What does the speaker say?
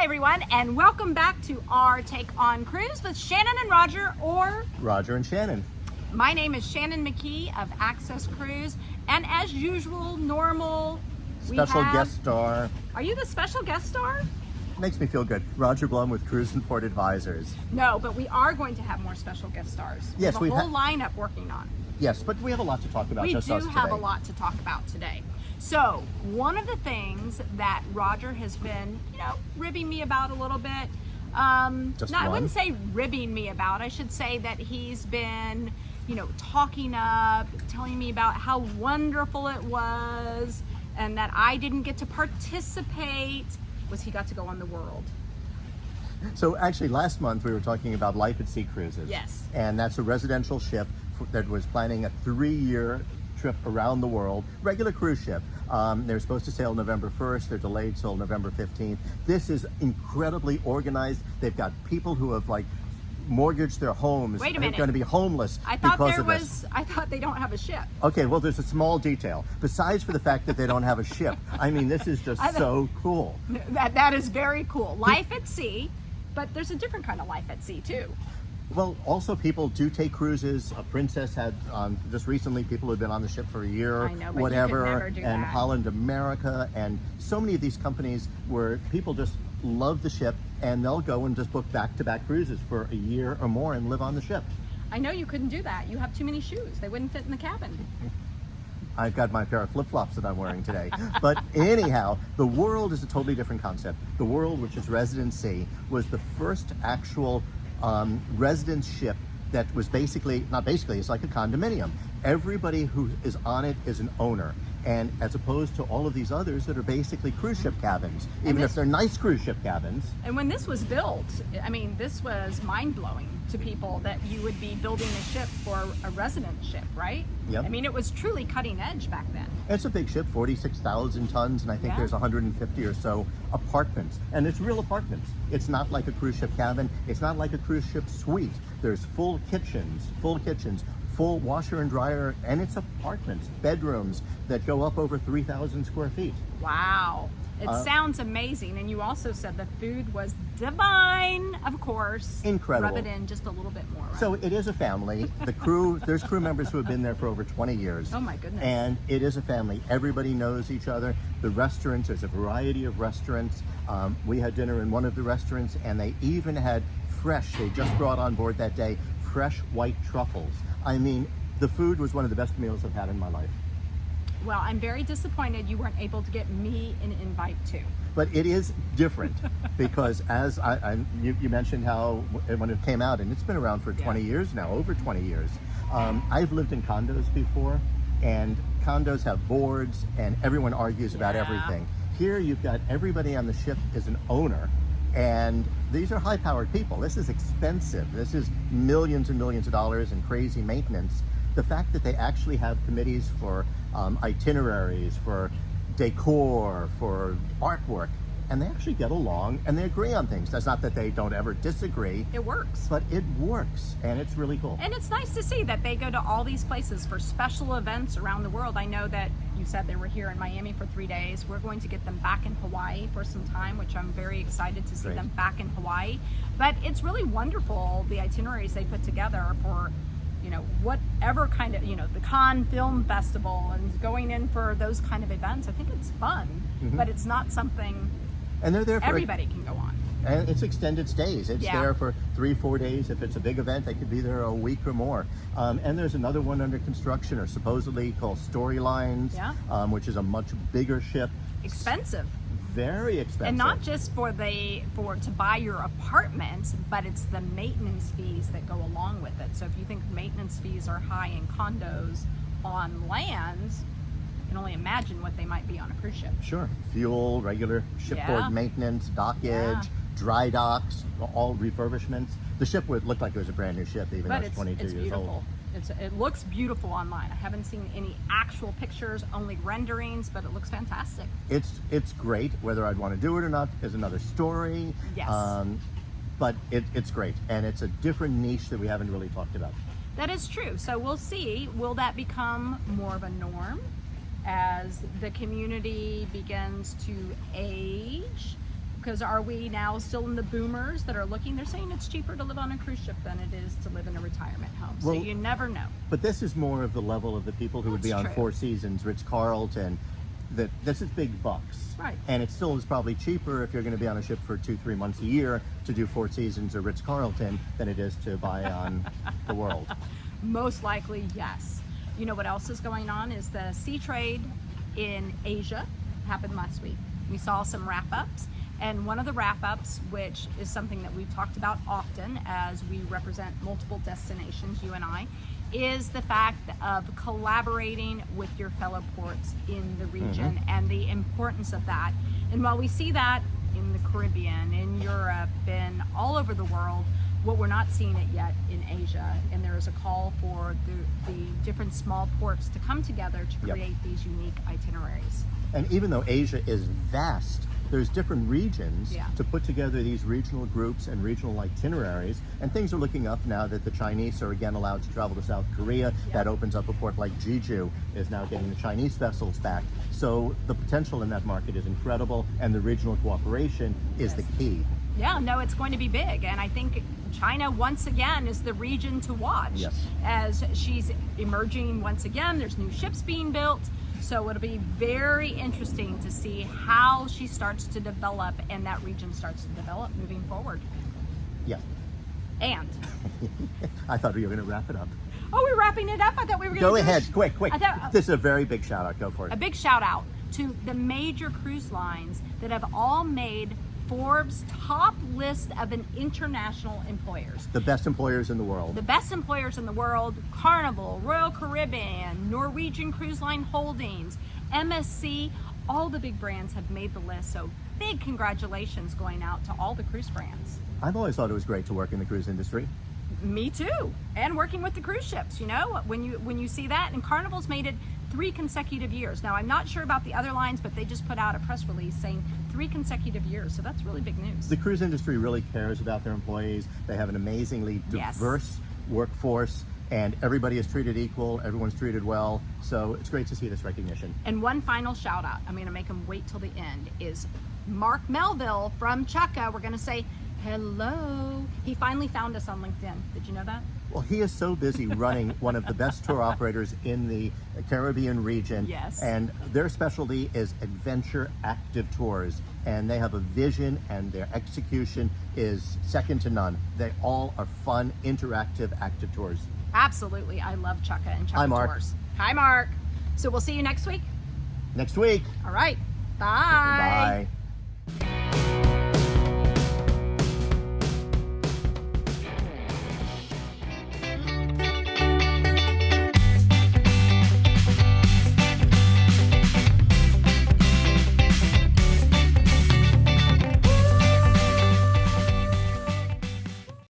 Hi everyone, and welcome back to our Take on Cruise with Shannon and Roger, or Roger and Shannon. My name is Shannon McKee of Access Cruise, and as usual, normal, Special guest star. Are you the special guest star? Makes me feel good. Roger Blum with Cruise and Port Advisors. No, but we are going to have more special guest stars. Yes, we have a whole lineup working on. Yes, but we have a lot to talk about. We just do us have today. a lot to talk about today. So, one of the things that Roger has been, ribbing me about a little bit. I wouldn't say ribbing me about. I should say that he's been, talking up, telling me about how wonderful it was, and that I didn't get to participate. Was he got to go on the World? So actually last month we were talking about Life at Sea Cruises. Yes. And that's a residential ship that was planning a 3-year trip around the world, regular cruise ship. They're supposed to sail November 1st. They're delayed till November 15th. This is incredibly organized. They've got people who have mortgaged their homes. Wait a minute. They're going to be homeless I thought because of this. I thought they don't have a ship. Okay, well, there's a small detail. Besides for the fact that they don't have a ship. I mean, this is just so cool. That is very cool. Life at sea, but there's a different kind of life at sea too. Well, also people do take cruises. A Princess had just recently people who had been on the ship for a year, I know, but whatever, you could never do and that. Holland America, and so many of these companies where people just love the ship and they'll go and just book back-to-back cruises for a year or more and live on the ship. I know you couldn't do that. You have too many shoes. They wouldn't fit in the cabin. I've got my pair of flip-flops that I'm wearing today. But anyhow, the World is a totally different concept. The World, which is Residence Sea, was the first actual residence ship that was it's like a condominium. Everybody who is on it is an owner. And as opposed to all of these others that are basically cruise ship cabins, even if they're nice cruise ship cabins. And when this was built, I mean, this was mind-blowing to people that you would be building a ship for a residence ship, right? Yep. I mean, it was truly cutting edge back then. It's a big ship, 46,000 tons, and I think there's 150 or so apartments. And it's real apartments. It's not like a cruise ship cabin. It's not like a cruise ship suite. There's full kitchens, full washer and dryer, and it's apartments, bedrooms that go up over 3,000 square feet. Wow. It sounds amazing. And you also said the food was divine, of course. Incredible. Rub it in just a little bit more. Right? So it is a family. The crew, there's crew members who have been there for over 20 years. Oh my goodness. And it is a family. Everybody knows each other. The restaurants, there's a variety of restaurants. We had dinner in one of the restaurants, and they even had they just brought on board that day, fresh white truffles. I mean, the food was one of the best meals I've had in my life. Well, I'm very disappointed you weren't able to get me an invite too. But it is different because as you mentioned how when it came out, and it's been around for 20 years now, over 20 years. I've lived in condos before, and condos have boards and everyone argues about everything. Here you've got everybody on the ship is an owner. And these are high-powered people. This is expensive. This is millions and millions of dollars and crazy maintenance. The fact that they actually have committees for itineraries, for decor, for artwork, and they actually get along and they agree on things. That's not that they don't ever disagree. It works. But it works, and it's really cool. And it's nice to see that they go to all these places for special events around the world. I know that you said they were here in Miami for 3 days. We're going to get them back in Hawaii for some time, which I'm very excited to see them back in Hawaii. But it's really wonderful, the itineraries they put together for, whatever kind of, the Cannes Film Festival and going in for those kind of events. I think it's fun, but it's not something and they're there for everybody can go on. And it's extended stays. It's there for 3-4 days. If it's a big event, they could be there a week or more. And there's another one under construction, or supposedly called Storylines, which is a much bigger ship. Expensive. Very expensive. And not just for to buy your apartments, but it's the maintenance fees that go along with it. So if you think maintenance fees are high in condos on land, you can only imagine what they might be on a cruise ship. Sure. Fuel, regular shipboard maintenance, dockage, dry docks, all refurbishments. The ship would look like it was a brand new ship, even though it's 22 years old. It looks beautiful online. I haven't seen any actual pictures, only renderings, but it looks fantastic. It's great. Whether I'd want to do it or not is another story. Yes. But it's great, and it's a different niche that we haven't really talked about. That is true. So we'll see. Will that become more of a norm as the community begins to age? Because are we now still in the boomers that are looking? They're saying it's cheaper to live on a cruise ship than it is to live in a retirement home. So Well, you never know. But this is more of the level of the people who would be That's on true. Four Seasons, Ritz-Carlton. That this is big bucks. Right. And it still is probably cheaper if you're going to be on a ship for 2-3 months a year to do Four Seasons or Ritz-Carlton than it is to buy on the World. Most likely, yes. You know what else is going on is the sea trade in Asia happened last week. We saw some wrap-ups, and one of the wrap-ups, which is something that we've talked about often as we represent multiple destinations, you and I, is the fact of collaborating with your fellow ports in the region and the importance of that. And while we see that in the Caribbean, in Europe, and all over the world, what we're not seeing it yet in Asia, and there is a call for the different small ports to come together to create these unique itineraries. And even though Asia is vast, there's different regions to put together these regional groups and regional itineraries. And things are looking up now that the Chinese are again allowed to travel to South Korea. That opens up a port like Jeju is now getting the Chinese vessels back. So the potential in that market is incredible, and the regional cooperation is the key. Yeah, no, it's going to be big. And I think China, once again, is the region to watch. As she's emerging once again, there's new ships being built. So it'll be very interesting to see how she starts to develop and that region starts to develop moving forward. Yeah. And I thought we were going to wrap it up. oh, we're wrapping it up. I thought we were going to Go ahead, quick. thought, This is a very big shout out. Go for it. a big shout out to the major cruise lines that have all made Forbes top list of an international employers. The best employers in the world. The best employers in the world: Carnival, Royal Caribbean, Norwegian Cruise Line Holdings, MSC, all the big brands have made the list. So big congratulations going out to all the cruise brands. I've always thought it was great to work in the cruise industry. Me too. And working with the cruise ships, you know, when you see that, and Carnival's made it 3 consecutive years. Now, I'm not sure about the other lines, but they just put out a press release saying 3 consecutive years. So that's really big news. The cruise industry really cares about their employees. They have an amazingly diverse workforce, and everybody is treated equal. Everyone's treated well. So it's great to see this recognition. And one final shout out, I'm going to make them wait till the end, is Mark Melville from Chukka. We're going to say hello. He finally found us on LinkedIn. Did you know that? Well, he is so busy running one of the best tour operators in the Caribbean region. Yes. And their specialty is adventure active tours. And they have a vision, and their execution is second to none. They all are fun, interactive, active tours. Absolutely. I love Chukka and Chukka Hi, Mark. Tours. Hi, Mark. So we'll see you next week. Next week. All right. Bye. Bye.